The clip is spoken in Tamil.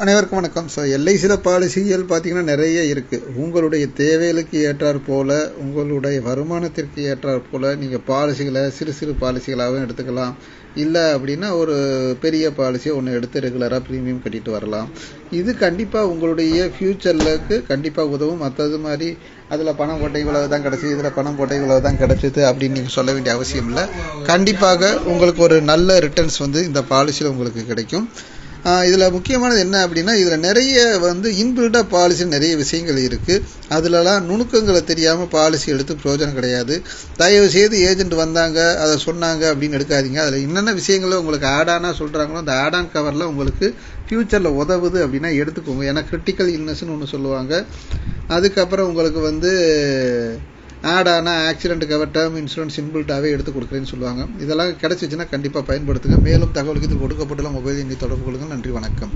அனைவருக்கும் வணக்கம். எல்ஐசியில் பாலிசிகள் பார்த்தீங்கன்னா நிறைய இருக்குது. உங்களுடைய தேவைகளுக்கு ஏற்றாற் போல், உங்களுடைய வருமானத்திற்கு ஏற்றாற் போல் நீங்கள் பாலிசிகளை சிறு சிறு பாலிசிகளாகவும் எடுத்துக்கலாம். இல்லை அப்படின்னா ஒரு பெரிய பாலிசியை ஒன்று எடுத்து ரெகுலராக ப்ரீமியம் கட்டிட்டு வரலாம். இது கண்டிப்பாக உங்களுடைய ஃப்யூச்சருக்கு கண்டிப்பாக உதவும். மற்றது மாதிரி அதில் பணம் போட்ட இவ்வளவு தான் கிடச்சி, இதில் பணம் போட்ட இவ்வளவு தான் கிடச்சிது அப்படின்னு நீங்கள் சொல்ல வேண்டிய அவசியம் இல்லை. கண்டிப்பாக உங்களுக்கு ஒரு நல்ல ரிட்டர்ன்ஸ் இந்த பாலிசியில் உங்களுக்கு கிடைக்கும். இதில் முக்கியமானது என்ன அப்படின்னா, இதில் நிறைய இன்பில்டாக பாலிசி நிறைய விஷயங்கள் இருக்குது. அதிலலாம் நுணுக்கங்களை தெரியாமல் பாலிசி எடுத்து பிரயோஜனம் கிடையாது. தயவு செய்து ஏஜென்ட் வந்தாங்க அதை சொன்னாங்க அப்படின்னு எடுக்காதீங்க. அதில் என்னென்ன விஷயங்களும் உங்களுக்கு ஆடானாக சொல்கிறாங்களோ அந்த ஆடான் கவரில் உங்களுக்கு ஃப்யூச்சரில் உதவுது அப்படின்னா எடுத்துக்கோங்க. ஏன்னா கிரிட்டிக்கல் இல்னஸ்ன்னு ஒன்று சொல்லுவாங்க. அதுக்கப்புறம் உங்களுக்கு ஆடானா ஆக்சிடென்ட் கவர், டேர்ம் இன்சூரன்ஸ் இன்பில்ட்டாகவே எடுத்து கொடுக்குறேன்னு சொல்லுவாங்க. இதெல்லாம் கிடச்சிச்சின்னா கண்டிப்பாக பயன்படுத்துங்க. மேலும் தகவலுக்கு இதில் கொடுக்கப்பட்டுள்ள மொபைல் எண்ணை தொடர்பு கொள்ளுங்கள். நன்றி, வணக்கம்.